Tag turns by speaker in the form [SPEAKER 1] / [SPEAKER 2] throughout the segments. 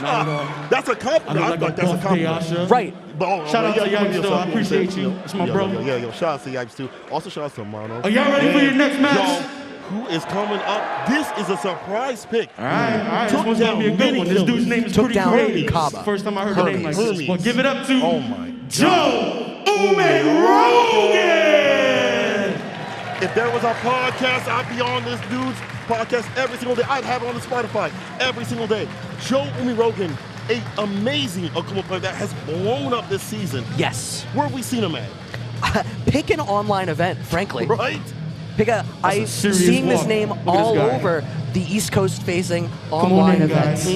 [SPEAKER 1] That's a compliment. I thought that's a compliment.
[SPEAKER 2] Right.
[SPEAKER 1] But,
[SPEAKER 3] Shout out to Yipes, though. I appreciate you. It's my bro.
[SPEAKER 1] Yo, shout out to Yipes, too. Also, shout out to Mono.
[SPEAKER 3] Are y'all ready for your next match?
[SPEAKER 1] Who is coming up? This is a surprise pick.
[SPEAKER 3] All right. This one's going to be a good one. This dude's name is pretty crazy. First time I heard a name like this. Well, give it up to Joe UMEROGAN.
[SPEAKER 1] If there was a podcast, I'd be on this dude's podcast every single day. I'd have it on the Spotify every single day. Joe UMEROGAN, an amazing Akuma player that has blown up this season.
[SPEAKER 2] Yes.
[SPEAKER 1] Where have we seen him at?
[SPEAKER 2] Pick an online event, frankly.
[SPEAKER 1] Right?
[SPEAKER 2] I'm seeing this name all over the East Coast facing online events.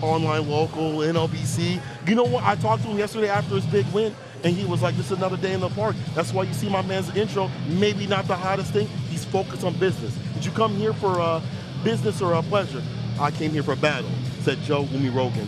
[SPEAKER 1] Online, local, NLBC. You know what? I talked to him yesterday after his big win, and he was like, this is another day in the park. That's why you see my man's intro, maybe not the hottest thing. He's focused on business. Did you come here for business or a pleasure? I came here for a battle, said Joe UMEROGAN.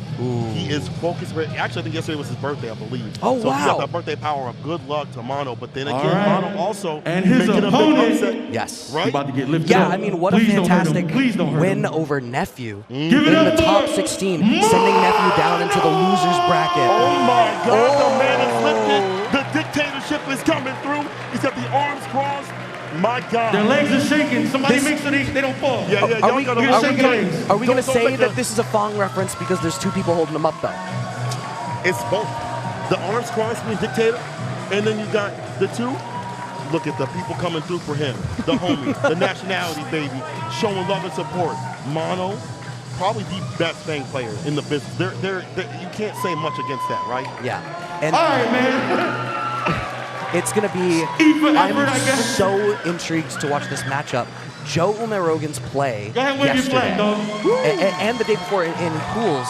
[SPEAKER 1] He is focused. Actually, I think yesterday was his birthday, I believe.
[SPEAKER 2] Oh,
[SPEAKER 1] so
[SPEAKER 2] wow.
[SPEAKER 1] he got that birthday power of good luck to Mono, but then again, Mono also
[SPEAKER 3] and his opponent.
[SPEAKER 2] Yes.
[SPEAKER 1] Right?
[SPEAKER 3] About to get lifted up.
[SPEAKER 2] I mean, what a fantastic win over Nephew in the top 16, sending Nephew down into the loser's bracket.
[SPEAKER 1] Oh my God, the man is lifted. The dictatorship is coming through. He's got the arms crossed. My God.
[SPEAKER 3] Their legs are shaking. Somebody make sure they don't fall.
[SPEAKER 2] Are we going to say that this is a Fong reference because there's two people holding him up, though?
[SPEAKER 1] It's both. The arms crossed being dictator, and then you got the two. Look at the people coming through for him. The homie, the nationality, baby. Showing love and support. Mono, probably the best Fang player in the business. You can't say much against that, right?
[SPEAKER 2] Yeah. And
[SPEAKER 3] all right, man.
[SPEAKER 2] It's going to be, I'm so intrigued to watch this matchup. Joe UMEROGAN's play yesterday and the day before in pools,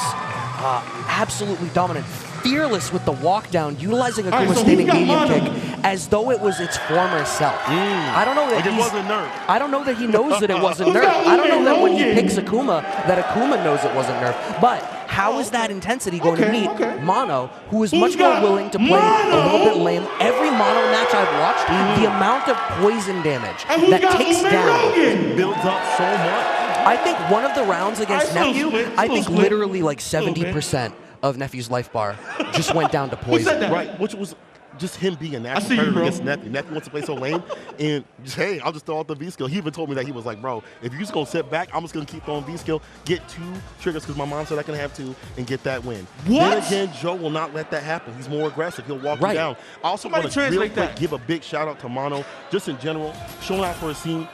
[SPEAKER 2] absolutely dominant. Fearless with the walk down, utilizing Akuma's standing medium kick as though it was its former self. I don't know that
[SPEAKER 1] it wasn't nerfed.
[SPEAKER 2] I don't know that he knows that it wasn't nerfed. I don't know that when he picks Akuma, that Akuma knows it wasn't nerfed. But how is that intensity going to meet Mono, who is much more willing to play a little bit lame? Every Mono match I've watched, the amount of poison damage that takes down
[SPEAKER 1] builds up so much.
[SPEAKER 2] I think one of the rounds against Nephew, I think literally like 70% of Nephew's life bar just went down to poison.
[SPEAKER 1] Right, which was just him being a natural predator against Nephew. Nephew wants to play so lame, and just, hey, I'll just throw out the V-skill. He even told me that he was like, bro, if you're just going to sit back, I'm just going to keep throwing V-skill, get 2 triggers because my mom said I can have 2, and get that win. Then again, Joe will not let that happen. He's more aggressive. He'll walk you down. I also want to real quick give a big shout out to Mono, just in general, showing out for his team.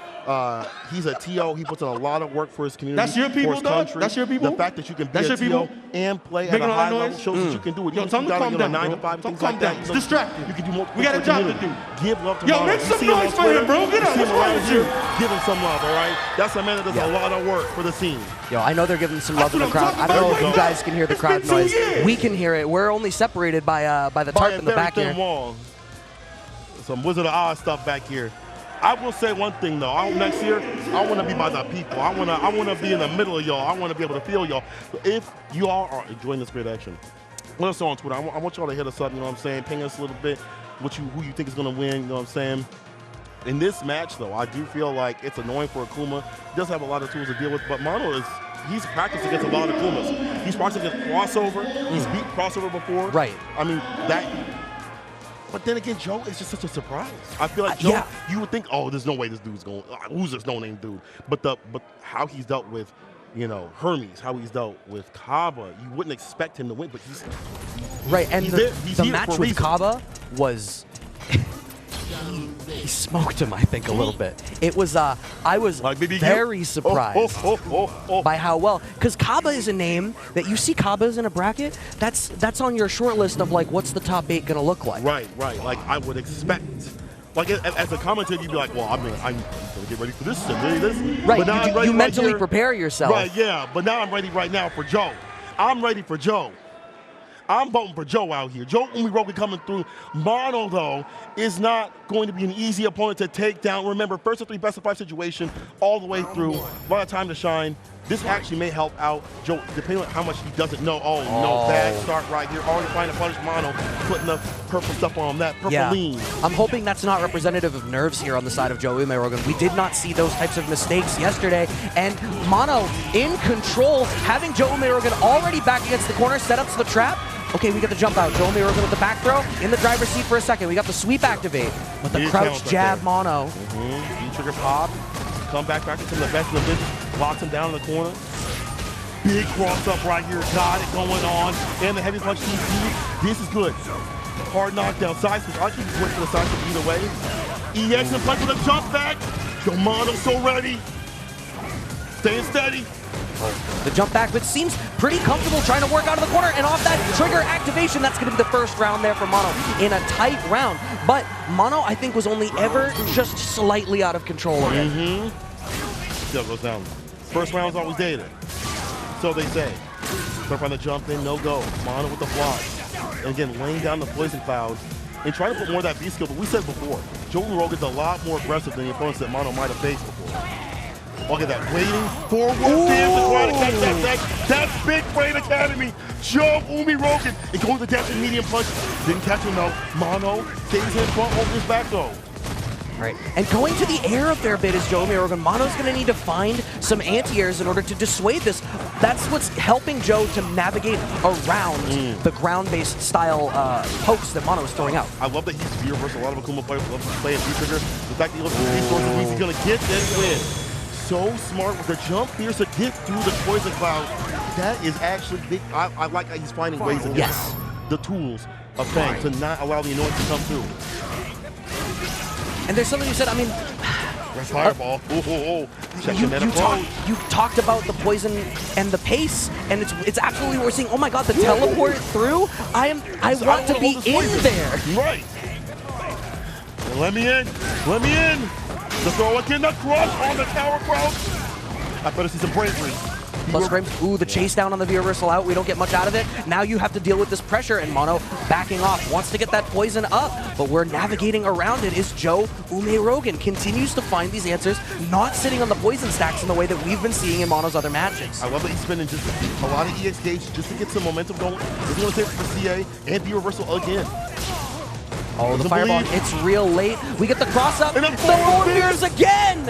[SPEAKER 1] He's a TO. He puts in a lot of work for his community.
[SPEAKER 3] That's your people,
[SPEAKER 1] dog?
[SPEAKER 3] That's your people?
[SPEAKER 1] The fact that you can be a TO and play at a high level shows that you can do it.
[SPEAKER 3] Yo, tell him to calm down,
[SPEAKER 1] 9 to 5, things like that.
[SPEAKER 3] It's distracting.
[SPEAKER 1] You can do more.
[SPEAKER 3] We got a job to do.
[SPEAKER 1] Give love to
[SPEAKER 3] Yo,
[SPEAKER 1] Mono.
[SPEAKER 3] make some noise for him, bro. Get up. What's wrong with you?
[SPEAKER 1] Give him some love, all right? That's a man that does a lot of work for the scene.
[SPEAKER 2] Yo, I know they're giving some love to the crowd. I don't know if you guys can hear the crowd noise. We can hear it. We're only separated by the tarp in the back here.
[SPEAKER 1] Some Wizard of Oz stuff back here. I will say one thing though. Next year, I want to be by the people. I want to be in the middle of y'all. I want to be able to feel y'all. If you all are enjoying this great action, let us know on Twitter. I want y'all to hit us up. You know what I'm saying? Ping us a little bit. Who you think is going to win? You know what I'm saying? In this match though, I do feel like it's annoying for Akuma. He does have a lot of tools to deal with, but Mono he's practiced against a lot of Akumas. He's practiced against crossover. He's beat crossover before.
[SPEAKER 2] Right.
[SPEAKER 1] I mean that. But then again, Joe is just such a surprise. I feel like Joe, you would think, oh, there's no way this dude's going. Who's this no-name dude? But how he's dealt with, Hermes, how he's dealt with Kaba, you wouldn't expect him to win, but he's
[SPEAKER 2] right. And the match with Kaba was. He smoked him, I think, a little bit. It was, I was very surprised by how well, because Kaba is a name that you see Kabas in a bracket, that's on your short list of like, what's the top 8 gonna look like?
[SPEAKER 1] Right. Like I would expect. Like as a commentator, you'd be like, well, I'm gonna get ready for this and this.
[SPEAKER 2] Right, but you mentally prepare yourself.
[SPEAKER 1] Right, yeah. But now I'm ready right now for Joe. I'm ready for Joe. I'm voting for Joe out here. Joe UMEROGAN coming through. Mono, though, is not going to be an easy opponent to take down. Remember, first of 3 best of 5 situation all the way through. A lot of time to shine. This actually may help out Joe, depending on how much he doesn't know. Oh, no, bad start right here. Already trying to punish Mono, putting the purple stuff on that, purple lean.
[SPEAKER 2] I'm hoping that's not representative of nerves here on the side of Joe UMEROGAN. We did not see those types of mistakes yesterday, and Mono in control, having Joe UMEROGAN already back against the corner, set up the trap. Okay, we get the jump out. Joe UMEROGAN with the back throw, in the driver's seat for a second. We got the sweep activate, but the crouch jab Mono.
[SPEAKER 1] V-trigger pop, come back into the best of the business, locks him down in the corner. Big cross up right here, got it going on, and the heavy punch TP. This is good. Hard knockdown, side switch. I think he's went for the side switch either way. EX and punch with a jump back. Yo, Mono so ready. Staying steady.
[SPEAKER 2] The jump back, but seems pretty comfortable trying to work out of the corner, and off that trigger activation, that's going to be the first round there for Mono in a tight round. But Mono, I think, was only ever just slightly out of control of it.
[SPEAKER 1] Still goes down. First round's always data. So they say. Start on the jump in, no go. Mono with the block. And again, laying down the poison cloud and trying to put more of that B skill. But we said before, Joe UMEROGAN's a lot more aggressive than the opponents that Mono might have faced before. Look at that, waiting forward dance to try to catch that. That's big Brain Academy. Joe UMEROGAN and going to the depth and medium punch. Didn't catch him though. Mono stays in front over his back though.
[SPEAKER 2] Right, and going to the air a fair bit is Joe UMEROGAN. Mono's going to need to find some anti-airs in order to dissuade this. That's what's helping Joe to navigate around the ground-based style pokes that Mono is throwing out.
[SPEAKER 1] I love that he's veer versus a lot of Akuma players love to play a V-trigger. The fact that he looks at the resources he's going to get this win. So smart with the jump fierce to get through the poison cloud. That is actually big. I like how he's finding ways to get the tools of Fang to not allow the annoyance to come through.
[SPEAKER 2] And there's something you said, I mean...
[SPEAKER 1] Fireball.
[SPEAKER 2] You talked about the poison and the pace, and it's absolutely what we're seeing. Oh my god, the teleport through? I want to be in there.
[SPEAKER 1] Right. And let me in. Let me in. The throw again, the crush on the tower crouch. I better see some bravery.
[SPEAKER 2] Plus frames. Ooh, the chase down on the V-reversal out. We don't get much out of it. Now you have to deal with this pressure, and Mono backing off. Wants to get that poison up, but we're navigating around it. Is Joe UMEROGAN continues to find these answers, not sitting on the poison stacks in the way that we've been seeing in Mono's other matches.
[SPEAKER 1] I love that he's spending just a lot of EX gauge just to get some momentum going. He's going to save it for CA and V-reversal again.
[SPEAKER 2] Oh, the fireball, it's real late. We get the cross up, and the forward veers again!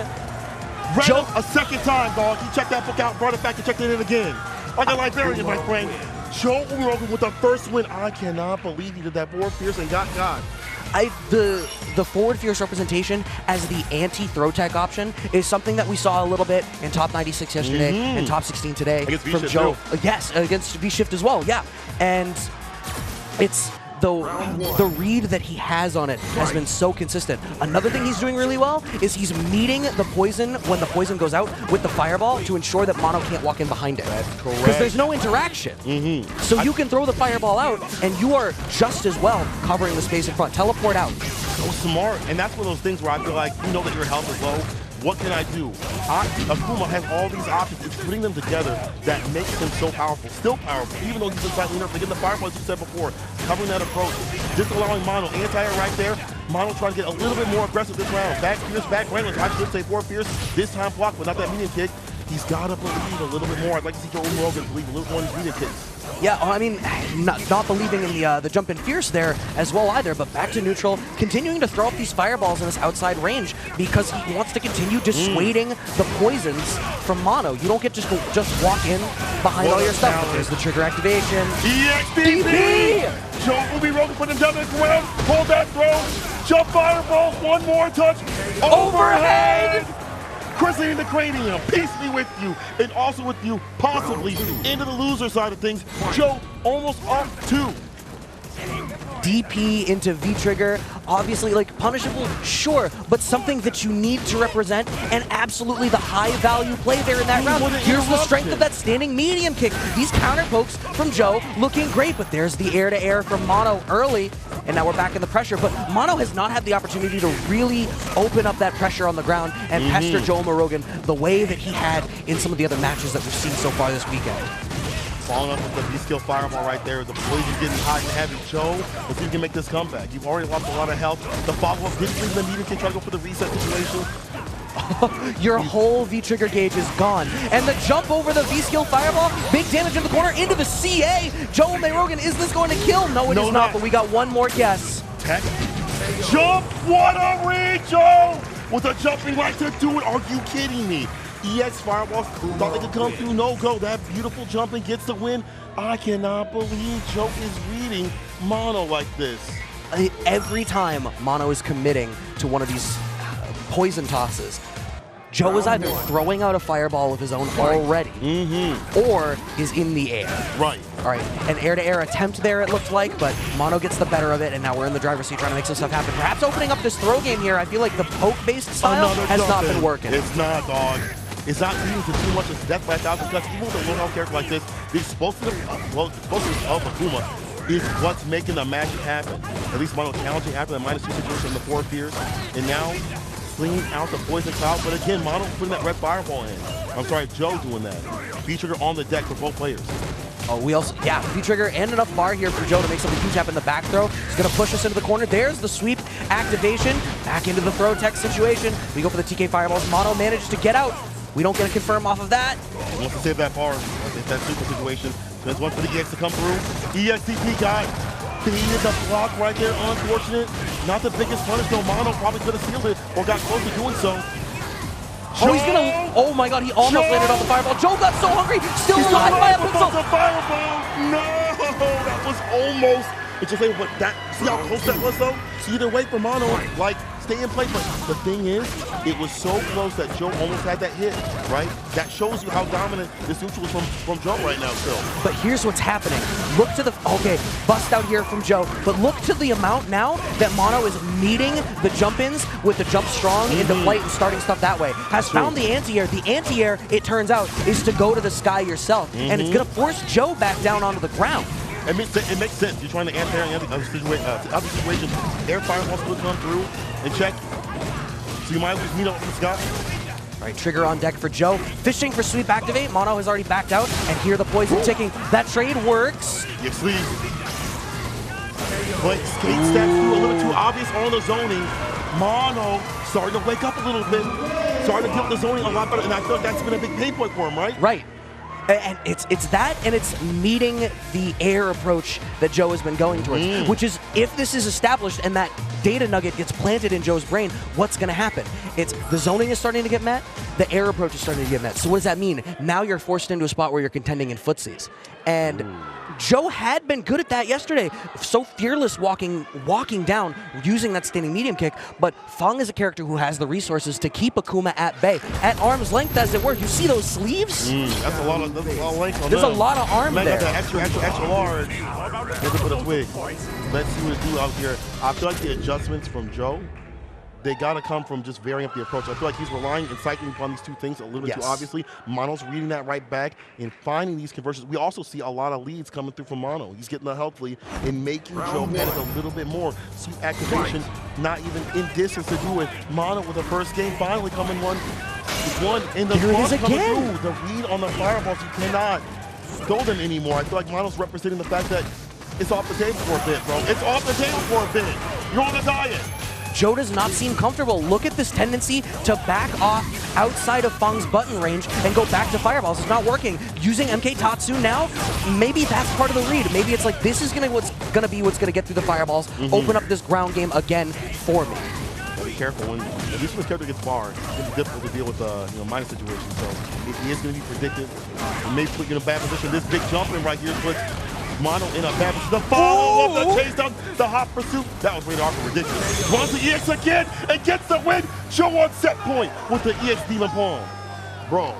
[SPEAKER 1] Joe, a second time, dog. He checked that book out, brought it back, and checked it in again. Like a librarian, my friend. Joe UMEROGAN with the first win. I cannot believe he did that forward fierce and got God.
[SPEAKER 2] The forward fierce representation as the anti-throw tech option is something that we saw a little bit in top 96 yesterday and top 16 today from Joe. Yes, against V-Shift as well, yeah. And it's the read that he has on it has been so consistent. Another thing he's doing really well is he's meeting the poison when the poison goes out with the fireball to ensure that Mono can't walk in behind it. Because there's no interaction. So you can throw the fireball out and you are just as well covering the space in front. Teleport out.
[SPEAKER 1] So smart. And that's one of those things where I feel like you know that your health is low. What can I do? Akuma has all these options. It's putting them together that makes him so powerful. Still powerful, even though he's been slightly nerfed. Again, the fireball, as you said before, covering that approach. Just allowing Mono, anti-air right there. Mono trying to get a little bit more aggressive this round. Back fierce, back range. I should say forward fierce. This time block, but not that medium kick. He's got to believe a little bit more. I'd like to see Joe UMEROGAN believe a little more in his medium kicks.
[SPEAKER 2] Yeah, I mean, not believing in the jump in fierce there as well either, but back to neutral, continuing to throw up these fireballs in this outside range because he wants to continue dissuading the poisons from Mono. You don't get just walk in behind all your stuff. But there's the trigger activation.
[SPEAKER 1] EXDP! Joe UMEROGAN put him down to the ground, hold that throw, jump fireball, one more touch, overhead! Chrissy in the cranium, peace be with you, and also with you, possibly, into the loser side of things. Joe almost up 2.
[SPEAKER 2] DP into V-trigger, obviously like punishable, sure, but something that you need to represent, and absolutely the high value play there in that round. Here's the strength of that standing medium kick. These counter pokes from Joe looking great, but there's the air-to-air from Mono early, and now we're back in the pressure. But Mono has not had the opportunity to really open up that pressure on the ground and pester Joe UMEROGAN the way that he had in some of the other matches that we've seen so far this weekend.
[SPEAKER 1] Following up with the V-skill fireball right there. The poison getting hot and heavy. Joe, if you can make this comeback. You've already lost a lot of health. The follow-up didn't leave the medium kick, try to go for the reset situation.
[SPEAKER 2] Your whole V-trigger gauge is gone. And the jump over the V-skill fireball, big damage in the corner, into the CA. Joe UMEROGAN, is this going to kill? No, it is not, but we got one more guess.
[SPEAKER 1] Tech. Jump, what a read, Joe! With a jumping right to do it, are you kidding me? EX Fireballs thought they could come through, no go. That beautiful jumping gets the win. I cannot believe Joe is reading Mono like this.
[SPEAKER 2] Every time Mono is committing to one of these poison tosses, Joe is either throwing out a fireball of his own already, or is in the air.
[SPEAKER 1] Right.
[SPEAKER 2] All right, an air-to-air attempt there, it looked like, but Mono gets the better of it, and now we're in the driver's seat trying to make some stuff happen. Perhaps opening up this throw game here. I feel like the poke-based style has not been working.
[SPEAKER 1] It's not, dog. It's not using too much as death by 1,000 cuts. Even with a low health character like this, the explosiveness of Akuma is what's making the magic happen. At least Mono challenging after the -2 situation in the 4 tiers, and now slinging out the poison cloud. But again, Mono putting that red fireball in. I'm sorry, Joe doing that. V-trigger on the deck for both players.
[SPEAKER 2] Oh, we also, yeah, V-trigger and enough bar here for Joe to make something huge happen in the back throw. He's going to push us into the corner. There's the sweep activation. Back into the throw tech situation. We go for the TK fireballs. Mono managed to get out. We don't get a confirm off of that.
[SPEAKER 1] He wants to save that bar. It's that super situation. There's one for the EX to come through. EXTP got baited the block right there. Unfortunate. Not the biggest punish though. Mono probably could have sealed it or got close to doing so.
[SPEAKER 2] Oh, he's gonna, oh my god, he almost landed on the fireball. Joe got so hungry, still alive by a pixel.
[SPEAKER 1] The fireball. No, that was almost. It's just like, what that, see how close that was though? Either way for Mono, like, stay in play, but the thing is, it was so close that Joe almost had that hit, right? That shows you how dominant this neutral is from Joe right now still.
[SPEAKER 2] But here's what's happening. Look to the, okay, bust out here from Joe, but look to the amount now that Mono is meeting the jump-ins with the jump strong into flight and starting stuff that way. Has found the anti-air. The anti-air, it turns out, is to go to the sky yourself, and it's gonna force Joe back down onto the ground.
[SPEAKER 1] It makes sense. You're trying to anti-air in other situations. Air fireballs will come through and check. So you might as well meet up with Scott.
[SPEAKER 2] All right, trigger on deck for Joe. Fishing for sweep activate. Mono has already backed out, and here the poison ticking. That trade works.
[SPEAKER 1] Yes, please. But skate steps through a little too obvious on the zoning. Mono starting to wake up a little bit. Starting to get the zoning a lot better, and I feel like that's been a big pain point for him, right?
[SPEAKER 2] Right. And it's that, and it's meeting the air approach that Joe has been going towards, which is, if this is established and that data nugget gets planted in Joe's brain, what's going to happen? It's the zoning is starting to get met, the air approach is starting to get met. So what does that mean? Now you're forced into a spot where you're contending in footsies. And Joe had been good at that yesterday. So fearless walking down, using that standing medium kick, but Fang is a character who has the resources to keep Akuma at bay. At arm's length, as it were. You see those sleeves?
[SPEAKER 1] That's a lot of length on
[SPEAKER 2] There's
[SPEAKER 1] them.
[SPEAKER 2] a lot of arm there.
[SPEAKER 1] Got that extra large. Let's put a twig. Let's see what it do out here. I feel like the adjustments from Joe, they got to come from just varying up the approach. I feel like he's relying and cycling upon these two things a little bit too obviously. Mono's reading that right back and finding these conversions. We also see a lot of leads coming through from Mono. He's getting the health lead and making Joe panic a little bit more. Sweep activation, not even in distance to do it. Mono with the first game finally coming one in the front coming through. The read on the fireballs, you cannot throw them anymore. I feel like Mono's representing the fact that it's off the table for a bit, bro. It's off the table for a bit. You're on a diet.
[SPEAKER 2] Joe does not seem comfortable. Look at this tendency to back off outside of Fang's button range and go back to fireballs. It's not working. Using MK Tatsu now, maybe that's part of the read. Maybe it's like, this is what's gonna get through the fireballs, open up this ground game again for me.
[SPEAKER 1] Be careful when at least when this character gets barred, it's difficult to deal with minor situations. So he is going to be predictive. And maybe put you in a bad position. This big jump in right here puts Mono in a bad position. The follow up, the chase down, the hot pursuit. That was really awkward, ridiculous. Runs the EX again and gets the win. Joe on set point with the EX Demon Palm. Bro,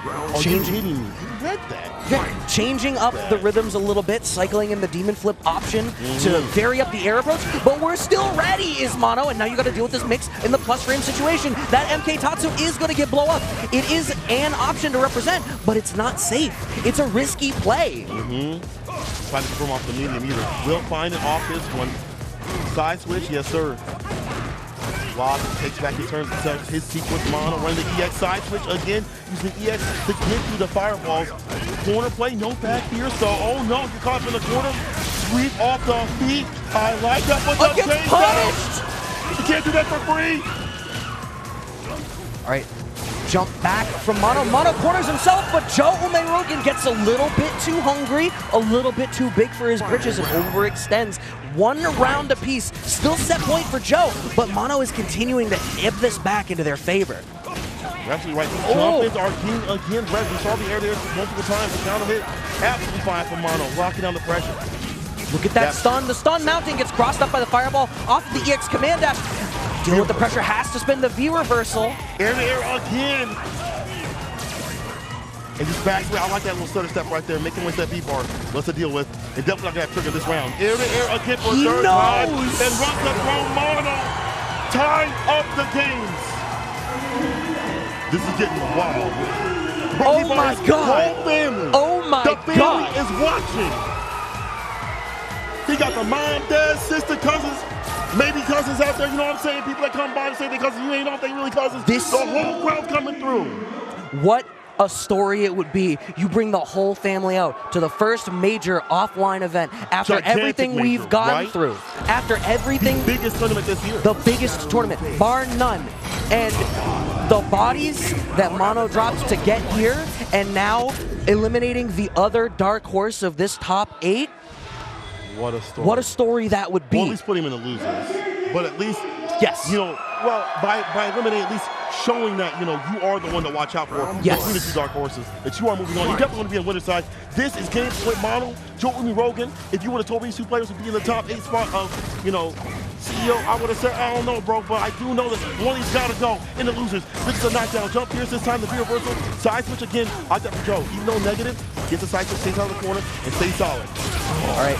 [SPEAKER 1] are you kidding me? You read that.
[SPEAKER 2] Yeah, changing up the rhythms a little bit, cycling in the demon flip option to vary up the air approach, but we're still ready, is Mono, and now you got to deal with this mix in the plus frame situation. That MK Tatsu is going to get blow up. It is an option to represent, but it's not safe. It's a risky play.
[SPEAKER 1] Trying to confirm off the medium either. Will find it off this one. Side switch, yes sir. Lock takes back his turn, his sequence. Mono running the EX side switch again, using EX to get through the fireballs. Corner play, no back here, so oh no, you're caught in the corner. Sweep off the feet. I like that, but the chase down. You can't do that for free.
[SPEAKER 2] All right, jump back from Mono. Mono corners himself, but Joe UMEROGAN gets a little bit too hungry, a little bit too big for his britches, and overextends. 1 round apiece. Still set point for Joe, but Mono is continuing to ebb this back into their favor.
[SPEAKER 1] You're absolutely right. These jump-ins are again red. We saw the air there multiple times. The counter hit, absolutely fine for Mono, locking down the pressure.
[SPEAKER 2] Look at that stun. The stun mounting gets crossed up by the fireball off the EX command dash. Dealing with the pressure, has to spin the V reversal.
[SPEAKER 1] Air to air again. And just back away. I like that little stutter step right there. Making with that V bar. What's to deal with? And definitely not going to trigger this round. Air to air again for a third time. And runs the throw Mono. Tying up the games. This is getting wild.
[SPEAKER 2] Oh my God.
[SPEAKER 1] Whole family.
[SPEAKER 2] Oh my God.
[SPEAKER 1] The family is watching. He got the mom, dad, sister, cousins, maybe cousins out there, you know what I'm saying? People that come by and say they cousins, you ain't know if they really cousins. The whole crowd coming through.
[SPEAKER 2] What a story it would be. You bring the whole family out to the first major offline event after everything we've gone through. After everything.
[SPEAKER 1] The biggest tournament this year.
[SPEAKER 2] The biggest tournament, bar none. And the bodies that Mono dropped to get here, and now eliminating the other dark horse of this top 8.
[SPEAKER 1] What a story.
[SPEAKER 2] What a story that would be.
[SPEAKER 1] Well, at least put him in the losers. But at least,
[SPEAKER 2] yes,
[SPEAKER 1] you know, well, by eliminating, at least showing that, you know, you are the one to watch out for.
[SPEAKER 2] Yes.
[SPEAKER 1] Between the 2 dark horses, that you are moving on. You're definitely going to be on winner's side. This is Game Point Mono, Joe UMEROGAN. If you would have told me these 2 players would be in the top 8 spot of, you know, CEO, I would have said, I don't know, bro, but I do know that one of these got to go in the losers. This is a knockdown. Jump pierce this time, the V reversal. Side switch again. I got for Joe. Even though negative, gets the side switch, stays out of the corner, and stays solid.
[SPEAKER 2] All right.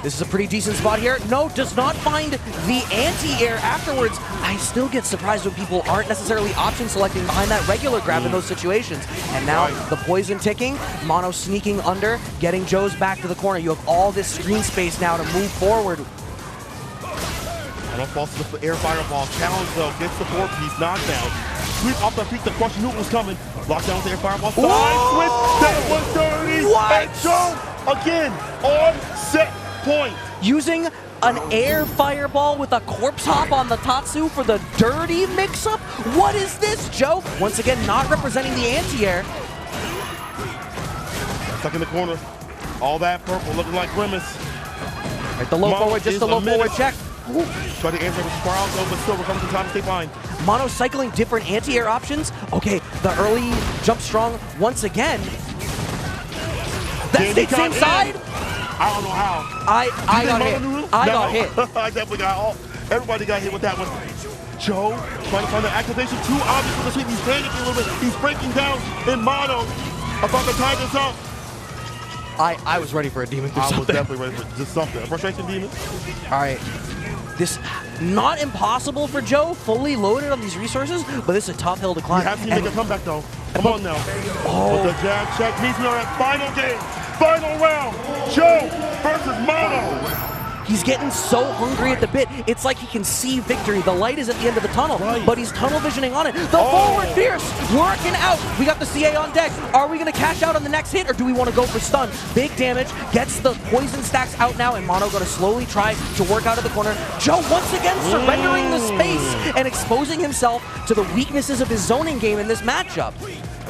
[SPEAKER 2] This is a pretty decent spot here. No, does not find the anti-air afterwards. I still get surprised when people aren't necessarily option selecting behind that regular grab in those situations. And now the poison ticking, Mono sneaking under, getting Joe's back to the corner. You have all this screen space now to move forward.
[SPEAKER 1] Mono falls to the air fireball. Challenge though, gets the 4-piece knockdown. Sweep off the feet, the crush knew it was coming. Lockdown with the air fireball. Side switch, that was dirty.
[SPEAKER 2] What?
[SPEAKER 1] And Joe, again, on set point.
[SPEAKER 2] Using an air fireball with a corpse hop on the Tatsu for the dirty mix-up? What is this, Joe? Once again, not representing the anti-air.
[SPEAKER 1] Stuck in the corner. All that purple looking like Grimace.
[SPEAKER 2] Right, the low forward, just the low forward check.
[SPEAKER 1] Ooh. Try to answer with far out though, but still recovers the time to stay fine.
[SPEAKER 2] Mono cycling different anti-air options. Okay, the early jump strong once again. That stayed same side?
[SPEAKER 1] I don't know how.
[SPEAKER 2] I got hit. I got hit.
[SPEAKER 1] I definitely got everybody got hit with that one. Joe trying to find the activation. Too obvious for the sweep. He's panicking a little bit. He's breaking down in Mono. About to tie this up.
[SPEAKER 2] I was ready for a demon through something.
[SPEAKER 1] I was definitely ready for just something. A frustration demon.
[SPEAKER 2] All right. This not impossible for Joe, fully loaded on these resources, but this is a tough hill to climb.
[SPEAKER 1] You have to make a comeback though. Come on now. But the jab check means we are at final game. Final round, Joe versus Mono.
[SPEAKER 2] He's getting so hungry at the bit, it's like he can see victory. The light is at the end of the tunnel, but he's tunnel visioning on it. The forward fierce working out. We got the CA on deck. Are we going to cash out on the next hit, or do we want to go for stun? Big damage, gets the poison stacks out now, and Mono going to slowly try to work out of the corner. Joe once again surrendering the space and exposing himself to the weaknesses of his zoning game in this matchup.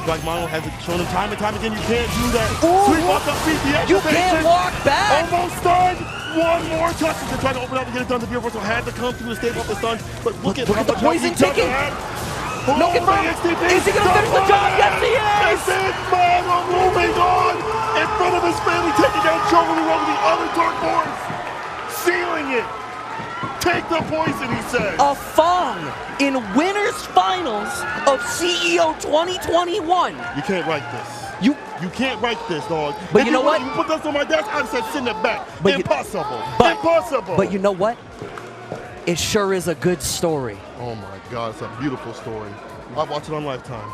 [SPEAKER 1] Like Mono has shown him time and time again, you can't do that. Sweep off the feet, the
[SPEAKER 2] you can't walk back.
[SPEAKER 1] Almost stunned. One more touch to try to open up and get it done. The reversal had to come through to stave off the stun. But look at
[SPEAKER 2] the poison ticking. No confirm. Is he going to finish the job? Yes, he is.
[SPEAKER 1] This is Mono moving on in front of his family, taking down Joe UMEROGAN, the other dark horse, sealing it. Take the poison, he said.
[SPEAKER 2] A Fong in winners finals of CEO 2021.
[SPEAKER 1] You can't write this. You can't write this, dog.
[SPEAKER 2] But
[SPEAKER 1] if
[SPEAKER 2] you know what?
[SPEAKER 1] You put this on my desk, I'd said send it back.
[SPEAKER 2] But
[SPEAKER 1] impossible. Impossible.
[SPEAKER 2] But you know what? It sure is a good story.
[SPEAKER 1] Oh my God, it's a beautiful story. I've watched it on Lifetime.